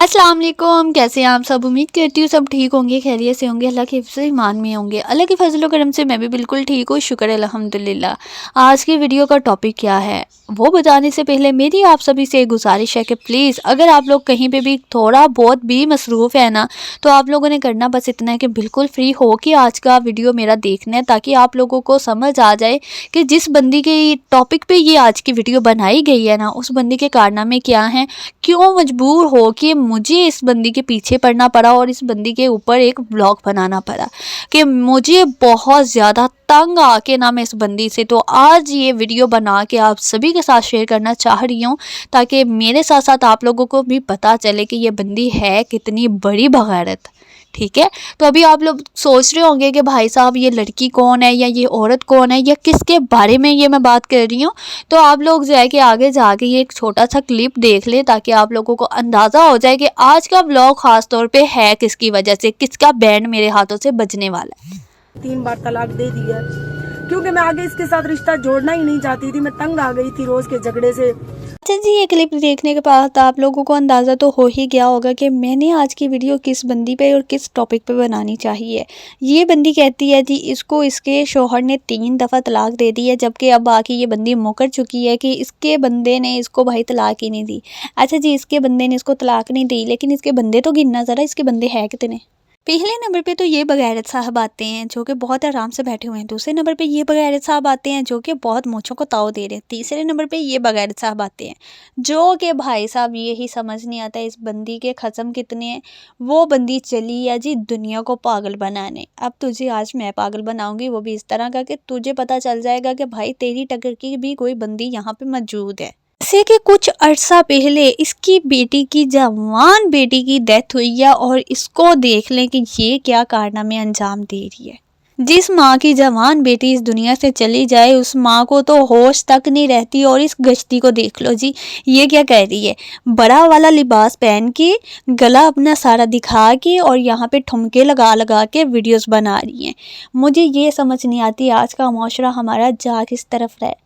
अस्सलाम वालेकुम, कैसे हैं आप सब। उम्मीद करती हूँ सब ठीक होंगे, खैरियत से होंगे, अल्लाह के हिफ्ज़ ईमान में होंगे। अल्लाह के फजल करम से मैं भी बिल्कुल ठीक हूँ, शुक्र अल्हम्दुलिल्लाह। आज की वीडियो का टॉपिक क्या है वो बताने से पहले मेरी आप सभी से गुजारिश है कि प्लीज़ अगर आप लोग कहीं पे भी थोड़ा बहुत भी मसरूफ़ है ना, तो आप लोगों ने करना बस इतना है कि बिल्कुल फ्री हो कि आज का वीडियो मेरा देखना है, ताकि आप लोगों को समझ आ जाए कि जिस बंदी के टॉपिक पे ये आज की वीडियो बनाई गई है ना, उस बंदी के कारनामे क्या हैं, क्यों मजबूर हो कि मुझे इस बंदी के पीछे पड़ना पड़ा और इस बंदी के ऊपर एक ब्लॉग बनाना पड़ा, कि मुझे बहुत ज़्यादा तंग आके ना मैं इस बंदी से, तो आज ये वीडियो बना के आप सभी के साथ शेयर करना चाह रही हूँ, ताकि मेरे साथ साथ आप लोगों को भी पता चले कि ये बंदी है कितनी बड़ी बगारत। ठीक है, तो अभी आप लोग सोच रहे होंगे कि भाई साहब ये लड़की कौन है या ये औरत कौन है या किसके बारे में ये मैं बात कर रही हूँ। तो आप लोग जाए कि आगे जाके ये एक छोटा सा क्लिप देख ले, ताकि आप लोगों को अंदाज़ा हो जाए कि आज का व्लॉग ख़ास तौर पे है किसकी वजह से, किसका बैंड मेरे हाथों से बजने वाला है। 3 बार तलाक दे दी है क्योंकि मैं आगे इसके साथ रिश्ता जोड़ना ही नहीं चाहती थी। मैं तंग आ गई थी रोज के झगड़े से। अच्छा जी, ये क्लिप देखने के बाद आप लोगों को अंदाज़ा तो हो ही गया होगा कि मैंने आज की वीडियो किस बंदी पे और किस टॉपिक पे बनानी चाहिए। ये बंदी कहती है जी इसको इसके शौहर ने 3 दफ़ा तलाक दे दी है, जबकि अब आके ये बंदी मुकर चुकी है कि इसके बंदे ने इसको भाई तलाक ही नहीं दी। अच्छा जी, इसके बंदे ने इसको तलाक नहीं दी, लेकिन इसके बंदे तो गिनना ज़रा, इसके बंदे हैं कितने। पहले नंबर पे तो ये बगैरत साहब आते हैं जो कि बहुत आराम से बैठे हुए हैं। दूसरे नंबर पे ये बगैरत साहब आते हैं जो कि बहुत मूंछों को ताव दे रहे हैं। तीसरे नंबर पे ये बगैरत साहब आते हैं जो कि भाई साहब यही समझ नहीं आता इस बंदी के खत्म कितने हैं। वो बंदी चली है जी दुनिया को पागल बनाने। अब तुझे आज मैं पागल बनाऊंगी, वो भी इस तरह का कि तुझे पता चल जाएगा कि भाई तेरी टक्कर की भी कोई बंदी यहाँ पे मौजूद है। जैसे कि कुछ अरसा पहले इसकी बेटी की जवान बेटी की डेथ हुई है, और इसको देख लें कि ये क्या कारनामे अंजाम दे रही है। जिस माँ की जवान बेटी इस दुनिया से चली जाए उस माँ को तो होश तक नहीं रहती, और इस गश्ती को देख लो जी, ये क्या कह रही है, बड़ा वाला लिबास पहन के, गला अपना सारा दिखा के, और यहाँ पे ठुमके लगा लगा के वीडियोस बना रही हैं। मुझे ये समझ नहीं आती आज का माशरा हमारा जा किस तरफ रहा है,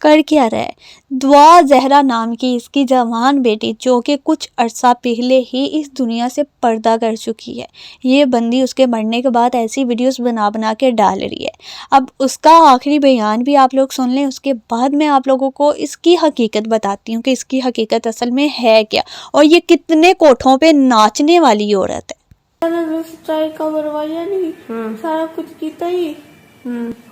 कर क्या रहा है। दुआ जहरा नाम की इसकी जवान बेटी जो कि कुछ अरसा पहले ही इस दुनिया से पर्दा कर चुकी है, ये बंदी उसके मरने के बाद ऐसी वीडियोस बना बना के डाल रही है। अब उसका आखिरी बयान भी आप लोग सुन लें, उसके बाद मैं आप लोगों को इसकी हकीकत बताती हूँ कि इसकी हकीकत असल में है क्या, और ये कितने कोठों पे नाचने वाली औरत है। नहीं सारा कुछ किया ही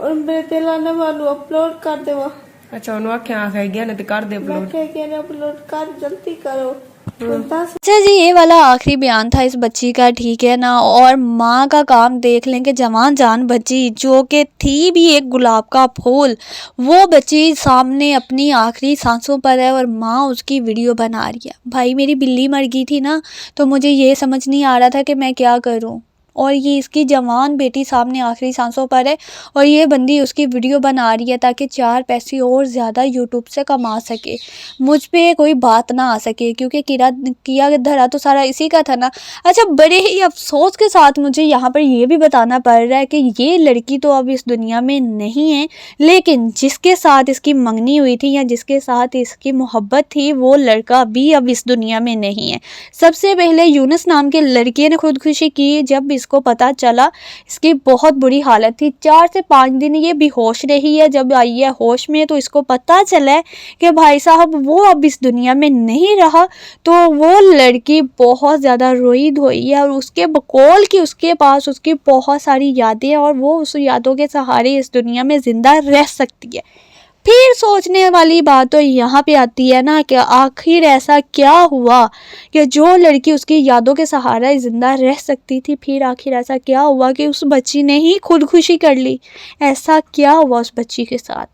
और मेरे तेलाने वालू अपलोड कर देवा। अच्छा उन्होंने आख्या आखे गया ने कर दे अपलोड कर जल्दी करो। अच्छा जी, ये वाला आखिरी बयान था इस बच्ची का, ठीक है ना। और माँ का काम देख लें कि जवान जान बच्ची जो कि थी भी एक गुलाब का फूल, वो बच्ची सामने अपनी आखिरी सांसों पर है और माँ उसकी वीडियो बना रही है। भाई मेरी बिल्ली मर गई थी ना, तो मुझे ये समझ नहीं आ रहा था कि मैं क्या करूँ, और ये इसकी जवान बेटी सामने आखिरी सांसों पर है और ये बंदी उसकी वीडियो बना रही है ताकि 4 पैसे और ज़्यादा यूट्यूब से कमा सके, मुझ पे कोई बात ना आ सके, क्योंकि किया धरा तो सारा इसी का था ना। अच्छा, बड़े ही अफसोस के साथ मुझे यहाँ पर ये भी बताना पड़ रहा है कि ये लड़की तो अब इस दुनिया में नहीं है, लेकिन जिसके साथ इसकी मंगनी हुई थी या जिसके साथ इसकी मोहब्बत थी वो लड़का भी अब इस दुनिया में नहीं है। सबसे पहले यूनुस नाम के लड़के ने खुदकुशी की जब इसको पता चला इसकी बहुत बुरी हालत थी। 4 से 5 दिन ये बेहोश रही है। जब आई है होश में तो इसको पता चला है कि भाई साहब वो अब इस दुनिया में नहीं रहा, तो वो लड़की बहुत ज़्यादा रोई धोई है और उसके बकौल की उसके पास उसकी बहुत सारी यादें हैं और वो उस यादों के सहारे इस दुनिया में ज़िंदा रह सकती है। फिर सोचने वाली बात तो यहाँ पे आती है ना कि आखिर ऐसा क्या हुआ कि जो लड़की उसकी यादों के सहारे ज़िंदा रह सकती थी, फिर आखिर ऐसा क्या हुआ कि उस बच्ची ने ही खुदकुशी कर ली। ऐसा क्या हुआ उस बच्ची के साथ,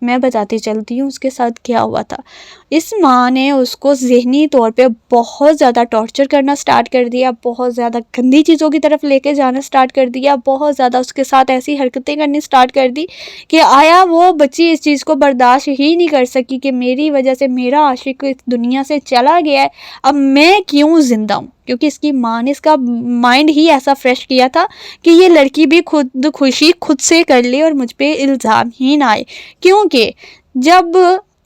मैं बताती चलती हूँ उसके साथ क्या हुआ था। इस माँ ने उसको ज़हनी तौर पे बहुत ज़्यादा टॉर्चर करना स्टार्ट कर दिया, बहुत ज़्यादा गंदी चीज़ों की तरफ लेके जाना स्टार्ट कर दिया, बहुत ज़्यादा उसके साथ ऐसी हरकतें करनी स्टार्ट कर दी कि आया वो बच्ची इस चीज़ को बर्दाश्त ही नहीं कर सकी कि मेरी वजह से मेरा आशिक इस दुनिया से चला गया है, अब मैं क्यों ज़िंदा हूँ। क्योंकि इसकी माँ ने इसका माइंड ही ऐसा फ्रेश किया था कि ये लड़की भी खुदकुशी खुद से कर ले और मुझ पे इल्ज़ाम ही ना आए। क्योंकि जब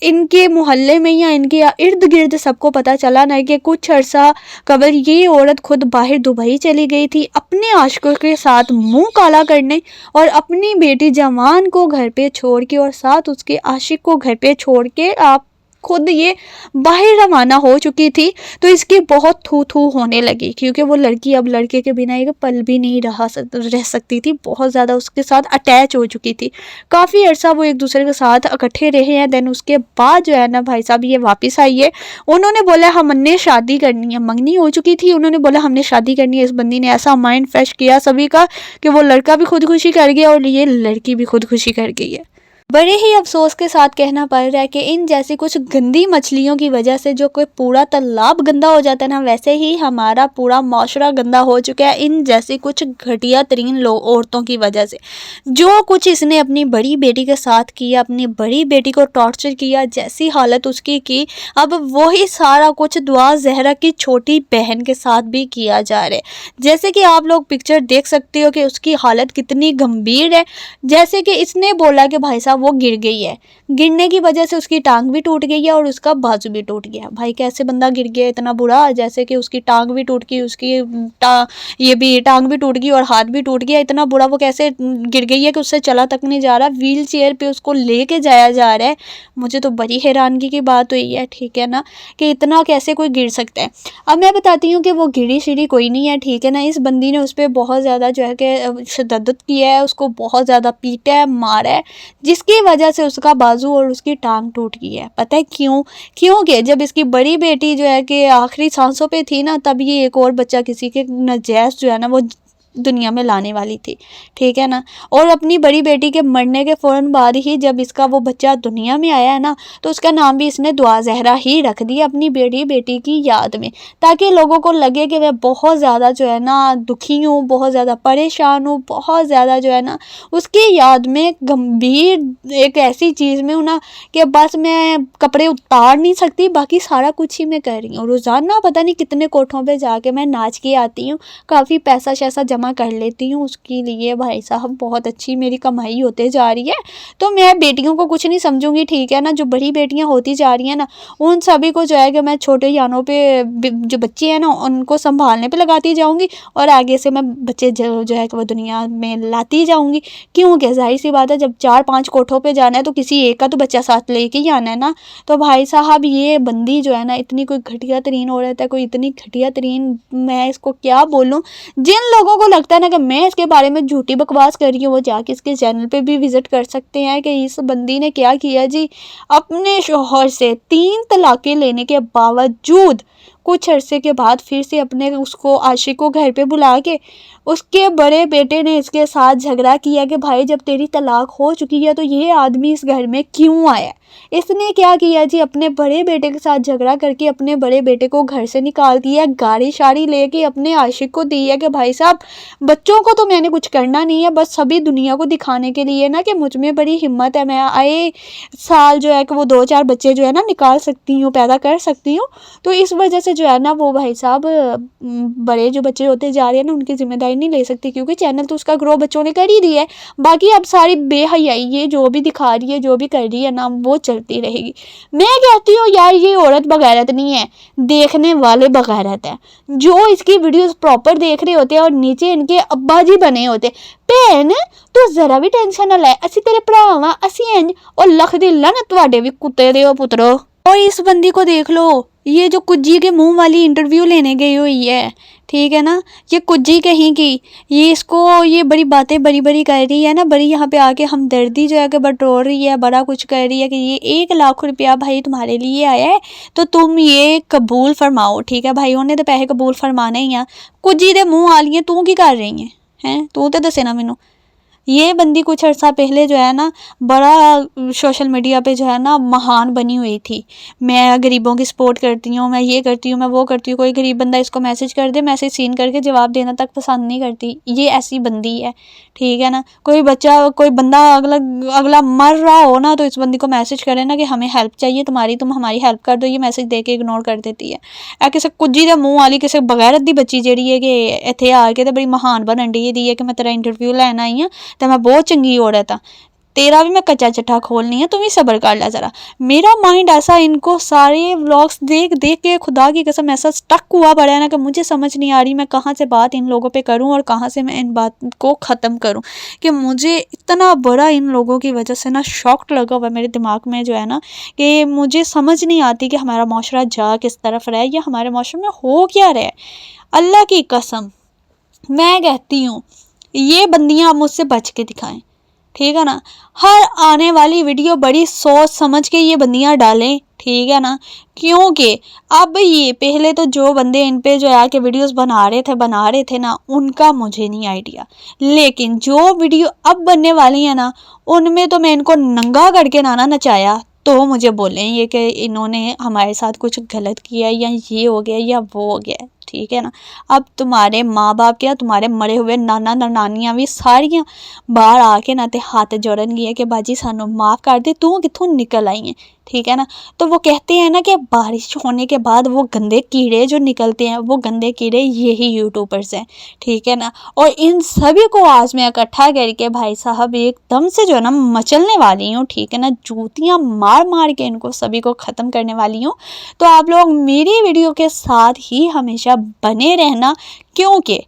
इनके मोहल्ले में या इनके इर्द गिर्द सबको पता चला ना कि कुछ अर्सा कबल ये औरत खुद बाहर दुबई चली गई थी अपने आशिकों के साथ मुंह काला करने, और अपनी बेटी जवान को घर पे छोड़ के और साथ उसके आशिक को घर पे छोड़ के आप खुद ये बाहर रवाना हो चुकी थी। तो इसकी बहुत थू थू होने लगी, क्योंकि वो लड़की अब लड़के के बिना एक पल भी नहीं रह सकती थी, बहुत ज़्यादा उसके साथ अटैच हो चुकी थी। काफ़ी अर्सा वो एक दूसरे के साथ इकट्ठे रहे हैं। देन उसके बाद जो है ना भाई साहब ये वापस आई है। उन्होंने बोला हमने शादी करनी है, मंगनी हो चुकी थी, उन्होंने बोला हमने शादी करनी है। इस बंदी ने ऐसा माइंड फ्रेश किया सभी का कि वो लड़का भी खुदकुशी कर गया और ये लड़की भी खुदकुशी कर गई है। बड़े ही अफसोस के साथ कहना पड़ रहा है कि इन जैसी कुछ गंदी मछलियों की वजह से जो कोई पूरा तालाब गंदा हो जाता है ना, वैसे ही हमारा पूरा माशरा गंदा हो चुका है इन जैसी कुछ घटिया तरीन औरतों की वजह से। जो कुछ इसने अपनी बड़ी बेटी के साथ किया, अपनी बड़ी बेटी को टॉर्चर किया, जैसी हालत उसकी की, अब वही सारा कुछ दुआ जहरा की छोटी बहन के साथ भी किया जा रहा है। जैसे कि आप लोग पिक्चर देख सकते हो कि उसकी हालत कितनी गंभीर है। जैसे कि इसने बोला कि भाई साहब वो गिर गई है, गिरने की वजह से उसकी टांग भी टूट गई है और उसका बाजू भी टूट गया। भाई कैसे बंदा गिर गया इतना बुरा, जैसे कि उसकी टांग भी टूट गई, उसकी ये भी टांग भी टूट गई और हाथ भी टूट गया। इतना बुरा वो कैसे गिर गई है कि उससे चला तक नहीं जा रहा, व्हील चेयर पे उसको लेके जाया जा रहा है। मुझे तो बड़ी हैरानगी की बात हुई है, ठीक है ना, कि इतना कैसे कोई गिर सकता है। अब मैं बताती हूँ कि वो गिरी शिरी कोई नहीं है, ठीक है ना। इस बंदी ने उस पर बहुत ज़्यादा जो है कि शद्दत किया है, उसको बहुत ज़्यादा पीटा है, मारा है, जिसकी वजह से उसका बाजू और उसकी टांग टूट गई है। पता है क्यों? क्योंकि जब इसकी बड़ी बेटी जो है कि आखिरी सांसों पे थी ना, तब ये एक और बच्चा किसी के नजायज़ जो है ना वो दुनिया में लाने वाली थी, ठीक है ना। और अपनी बड़ी बेटी के मरने के फ़ौरन बाद ही जब इसका वो बच्चा दुनिया में आया है ना, तो उसका नाम भी इसने दुआ जहरा ही रख दिया अपनी बड़ी बेटी की याद में, ताकि लोगों को लगे कि मैं बहुत ज़्यादा जो है ना दुखी हूँ, बहुत ज़्यादा परेशान हूँ, बहुत ज़्यादा जो है ना उसकी याद में गंभीर एक ऐसी चीज़ में हूँ ना कि बस मैं कपड़े उतार नहीं सकती, बाकी सारा कुछ ही मैं कर रही हूँ। रोज़ाना पता नहीं कितने कोठों पे जाके मैं नाच के आती हूँ, काफ़ी पैसा शैसा जमा कर लेती हूँ उसके लिए। भाई साहब बहुत अच्छी मेरी कमाई होते जा रही है। तो मैं बेटियों को कुछ नहीं समझूंगी, ठीक है ना। जो बड़ी बेटियां होती जा रही हैं ना, उन सभी को जो है कि मैं छोटे यानों पे जो बच्चे हैं ना उनको संभालने पे लगाती जाऊंगी, और आगे से मैं बच्चे जो है कि वो दुनिया में लाती जाऊंगी। क्योंकि जाहिर सी बात है जब 4-5 कोठों पे जाना है तो किसी एक का तो बच्चा साथ लेके ही आना है ना। तो भाई साहब ये बंदी जो है ना इतनी कोई घटिया तरीन औरत है, कोई इतनी घटिया तरीन, मैं इसको क्या बोलूँ। जिन लोगों को लगता है ना कि मैं इसके बारे में झूठी बकवास कर रही हूँ, वो जाके इसके चैनल पे भी विजिट कर सकते हैं कि इस बंदी ने क्या किया जी। अपने शोहर से 3 तलाक़ें लेने के बावजूद कुछ अरसे के बाद फिर से अपने उसको आशिक को घर पे बुला के उसके बड़े बेटे ने इसके साथ झगड़ा किया कि भाई जब तेरी तलाक हो चुकी है तो ये आदमी इस घर में क्यों आया। इसने क्या किया जी, अपने बड़े बेटे के साथ झगड़ा करके अपने बड़े बेटे को घर से निकाल दिया, गाड़ी शाड़ी लेके अपने आशिक को दी है कि भाई साहब बच्चों को तो मैंने कुछ करना नहीं है, बस सभी दुनिया को दिखाने के लिए ना कि मुझ में बड़ी हिम्मत है, मैं आए साल जो है कि वो 2-4 बच्चे जो है ना निकाल सकती हूँ, पैदा कर सकती हूँ। तो इस वजह से जो है ना वो भाई साहब बड़े जो बच्चे होते जा रहे हैं ना उनकी जिम्मेदारी नहीं ले सकती, क्योंकि चैनल तो उसका ग्रो बच्चों ने कर ही दिया है। बाकी अब सारी बेहयाई ये जो भी दिखा रही है, जो भी कर रही है ना, वो चलती रहेगी। मैं कहती हूँ यार ये औरत बगैरत नहीं है, देखने वाले बगैरत है, जो इसकी वीडियोस प्रॉपर देख रहे होते हैं और नीचे इनके अब्बा जी बने होते। भैन तू जरा भी टेंशन ना ले, असी तेरे भरा वा, असी इंज और लख दी लानत तुहाडे भी कुत्ते दे ओ पुत्रो। और इस बंदी को देख लो, ये जो कुज्जी के मुंह वाली इंटरव्यू लेने गई हुई है, ठीक है ना, ये कुज्जी कहीं की, ये इसको ये बड़ी बातें बड़ी बड़ी कर रही है ना, बड़ी यहाँ पे आके हमदर्दी जो है कि बटोर रही है, बड़ा कुछ कर रही है कि ये 1 लाख रुपया भाई तुम्हारे लिए आया है तो तुम ये कबूल फरमाओ, ठीक है। भाई उन्हें तो पैसे कबूल फरमाने ही हैं। कुज्जी दे मुँह आलिए तू की कर रही हैं, तू तो दसे ना मैनू। ये बंदी कुछ अर्सा पहले जो है ना बड़ा सोशल मीडिया पे जो है ना महान बनी हुई थी, मैं गरीबों की सपोर्ट करती हूँ, मैं ये करती हूँ, मैं वो करती हूँ। कोई गरीब बंदा इसको मैसेज कर दे, मैसेज सीन करके जवाब देना तक पसंद नहीं करती, ये ऐसी बंदी है, ठीक है ना। कोई बच्चा कोई बंदा अगला मर रहा हो ना तो इस बंदी को मैसेज करे ना कि हमें हेल्प चाहिए तुम्हारी, तुम हमारी हेल्प कर दो, ये मैसेज दे के इग्नोर कर देती है। किसी कुज्जी दे मुँह वाली किसी बगैरत दी बच्ची जी है कि इत्थे आके तो बड़ी महान बनन डी है कि मैं तेरा इंटरव्यू लैन आई हाँ तो मैं बहुत चंगी औरत हाँ। तेरा भी मैं कच्चा चट्टा खोलनी है, तुम ही सब्र कर ला ज़रा। मेरा माइंड ऐसा इनको सारे व्लॉग्स देख देख के खुदा की कसम ऐसा स्टक हुआ पड़ा है ना कि मुझे समझ नहीं आ रही मैं कहाँ से बात इन लोगों पे करूँ और कहाँ से मैं इन बात को ख़त्म करूँ। कि मुझे इतना बड़ा इन लोगों की वजह से ना शॉक लगा हुआ मेरे दिमाग में जो है ना, कि मुझे समझ नहीं आती कि हमारा माशरा जा किस तरफ रहा है या हमारे माशरे में हो क्या रहा है। अल्लाह की कसम मैं कहती हूँ ये बंदियाँ अब मुझसे बच के दिखाएं, ठीक है ना। हर आने वाली वीडियो बड़ी सोच समझ के ये बंदियां डालें, ठीक है ना। क्योंकि अब ये पहले तो जो बंदे इन पे जो आके वीडियोस बना रहे थे ना, उनका मुझे नहीं आइडिया, लेकिन जो वीडियो अब बनने वाली है ना उनमें तो मैं इनको नंगा करके ना नचाया तो मुझे बोलें ये कि इन्होंने हमारे साथ कुछ गलत किया या ये हो गया या वो हो गया, ठीक है ना। अब तुम्हारे माँ बाप क्या तुम्हारे मरे हुए नाना नानियां भी सारियां बाहर आके ना ते हाथ जोड़नगी है कि बाजी सानू माफ़ कर दे, तू कित्थों निकल आई है, ठीक है ना। तो वो कहते हैं ना कि बारिश होने के बाद वो गंदे कीड़े जो निकलते हैं वो गंदे कीड़े यही यूट्यूबर्स हैं, ठीक है ना। और इन सभी को आज मैं इकट्ठा करके भाई साहब एकदम से जो है ना मचलने वाली हूँ, ठीक है ना। जूतियाँ मार मार के इनको सभी को ख़त्म करने वाली हूँ। तो आप लोग मेरी वीडियो के साथ ही हमेशा बने रहना, क्योंकि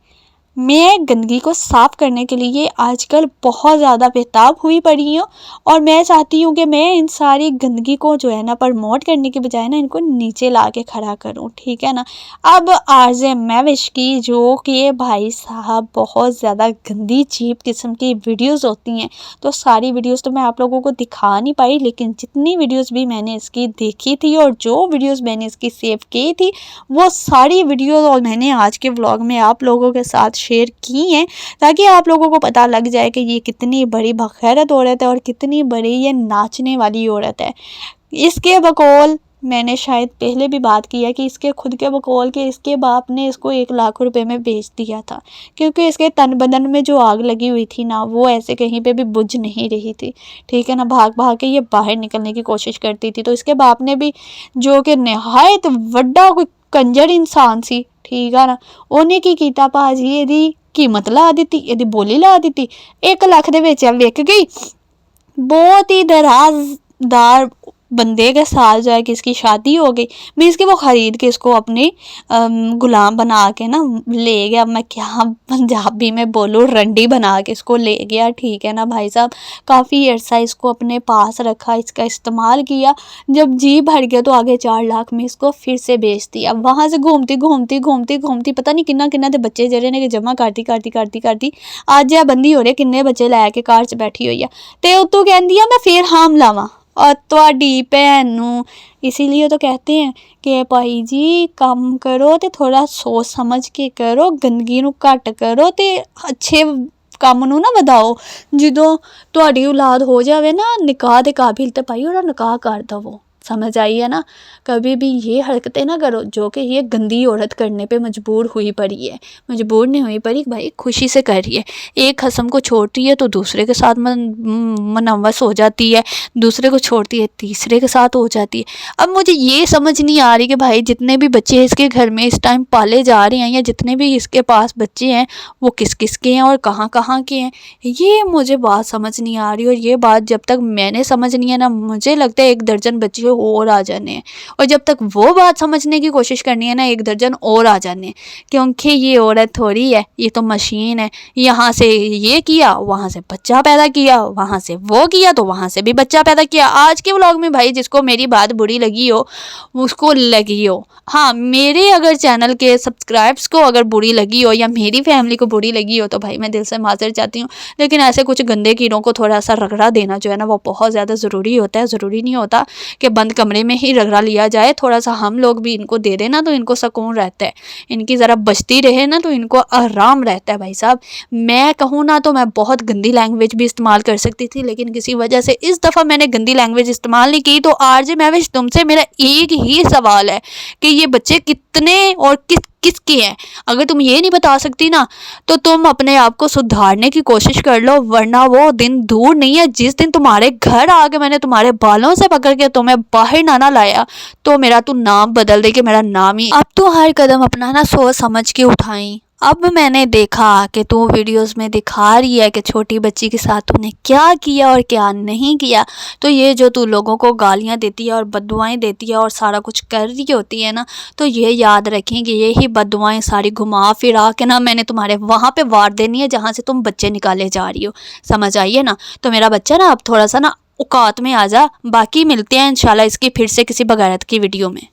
मैं गंदगी को साफ़ करने के लिए आजकल बहुत ज़्यादा बेताब हुई पड़ी हूँ और मैं चाहती हूँ कि मैं इन सारी गंदगी को जो है ना प्रमोट करने के बजाय ना इनको नीचे ला के खड़ा करूँ, ठीक है ना। अब आरजे महविश की जो कि भाई साहब बहुत ज़्यादा गंदी चीप किस्म की वीडियोस होती हैं, तो सारी वीडियोस तो मैं आप लोगों को दिखा नहीं पाई, लेकिन जितनी वीडियोस भी मैंने इसकी देखी थी और जो वीडियोस मैंने इसकी सेव की थी वो सारी वीडियोस और मैंने आज के व्लॉग में आप लोगों के साथ शेयर की हैं, ताकि आप लोगों को पता लग जाए कि ये कितनी बड़ी बखैरत औरत है और कितनी बड़ी ये नाचने वाली औरत है। इसके बकौल मैंने शायद पहले भी बात की है कि इसके खुद के बकौल के इसके बाप ने इसको 1 लाख रुपए में बेच दिया था, क्योंकि इसके तन बदन में जो आग लगी हुई थी ना वो ऐसे कहीं पे भी बुझ नहीं रही थी, ठीक है ना। भाग भाग के ये बाहर निकलने की कोशिश करती थी, तो इसके बाप ने भी जो कि नहायत वड्डा कोई कंजर इंसान सी, ठीक है ना, ਉਹਨੇ ਕੀ ਕੀਤਾ ਭਾਜੀ ਇਹਦੀ कीमत ला ਦਿੱਤੀ, ਇਹਦੀ बोली ला ਦਿੱਤੀ, 1 ਲੱਖ ਦੇ ਵਿੱਚ ਵਿਕ गई। बहुत ही दराजदार बंदे के साथ जो है कि इसकी शादी हो गई, मीन्स कि वो ख़रीद के इसको अपनी गुलाम बना के ना ले गया। मैं क्या पंजाबी में बोलूँ, रंडी बना के इसको ले गया, ठीक है ना भाई साहब। काफ़ी अरसा इसको अपने पास रखा, इसका इस्तेमाल किया, जब जी भर गया तो आगे 4 लाख में इसको फिर से बेच दिया। वहाँ से घूमती पता नहीं किन्ना दे बच्चे जेरे ने जमा करती अज यह बंदी हो रही किन्ने बच्चे लैके घर च बैठी हुई है, तो उतों कहती है मैं फिर हाम लावां और तुहाडी भैन नूं। इसीलिए तो कहते हैं कि भाई जी काम करो तो थोड़ा सोच समझ के करो, गंदगी नूं घट करो तो अच्छे काम नूं ना वधाओ। जदों तुहाडी औलाद हो जावे ना निकाह दे काबिल तो भाई ओहदा निकाह कर दवो, समझ आई है ना। कभी भी ये हरकतें ना करो जो कि ये गंदी औरत करने पे मजबूर हुई पड़ी है, मजबूर नहीं हुई पड़ी भाई, खुशी से कर रही है। एक खसम को छोड़ती है तो दूसरे के साथ मनवस हो जाती है, दूसरे को छोड़ती है तीसरे के साथ हो जाती है। अब मुझे ये समझ नहीं आ रही कि भाई जितने भी बच्चे इसके घर में इस टाइम पाले जा रहे हैं या जितने भी इसके पास बच्चे हैं वो किस किस के हैं और कहाँ कहाँ के हैं, ये मुझे बात समझ नहीं आ रही। और ये बात जब तक मैंने समझ नहीं है ना, मुझे लगता है 1 दर्जन बच्चे और आ जाने हैं, और जब तक वो बात समझने की कोशिश करनी है ना 1 दर्जन और आ जाने हैं। क्योंकि ये औरत थोड़ी है, ये तो मशीन है। यहाँ से ये किया वहाँ से बच्चा पैदा किया, वहाँ से वो किया तो वहाँ से भी बच्चा पैदा किया। आज के व्लॉग में भाई जिसको मेरी बात बुरी लगी हो उसको लगी हो, हाँ मेरे अगर चैनल के सब्सक्राइब्स को अगर बुरी लगी हो या मेरी फैमिली को बुरी लगी हो तो भाई मैं दिल से माजर चाहती हूँ। लेकिन ऐसे कुछ गंदे कीड़ों को थोड़ा सा रगड़ा देना जो है ना वो बहुत ज़्यादा ज़रूरी होता है। ज़रूरी नहीं होता कि बंद कमरे में ही रगड़ा लिया जाए, थोड़ा सा हम लोग भी इनको दे देना तो इनको सुकून रहता है, इनकी ज़रा बचती रहे ना तो इनको आराम रहता है भाई साहब। मैं कहूँ ना तो मैं बहुत गंदी लैंग्वेज भी इस्तेमाल कर सकती थी, लेकिन किसी वजह से इस दफ़ा मैंने गंदी लैंग्वेज इस्तेमाल नहीं की। तो आरजे महविश तुमसे मेरा एक ही सवाल है कि ये बच्चे कितने और किसके हैं। अगर तुम ये नहीं बता सकती ना तो तुम अपने आप को सुधारने की कोशिश कर लो, वरना वो दिन दूर नहीं है जिस दिन तुम्हारे घर आके मैंने तुम्हारे बालों से पकड़ के तुम्हें बाहर ना लाया तो मेरा तू नाम बदल दे कि मेरा नाम ही। अब तो हर कदम अपना ना सोच समझ के उठाई, अब मैंने देखा कि तू वीडियोस में दिखा रही है कि छोटी बच्ची के साथ तूने क्या किया और क्या नहीं किया। तो ये जो तू लोगों को गालियां देती है और बद्दुआएं देती है और सारा कुछ कर रही होती है ना, तो ये याद रखें कि यही बद्दुआएं सारी घुमा फिरा के ना मैंने तुम्हारे वहाँ पे वार देनी है जहाँ से तुम बच्चे निकाले जा रही हो। समझ आइए ना। तो मेरा बच्चा ना अब थोड़ा सा ना औकात में आ जा। बाकी मिलते हैं इंशाल्लाह इसकी फिर से किसी बगैरत की वीडियो में।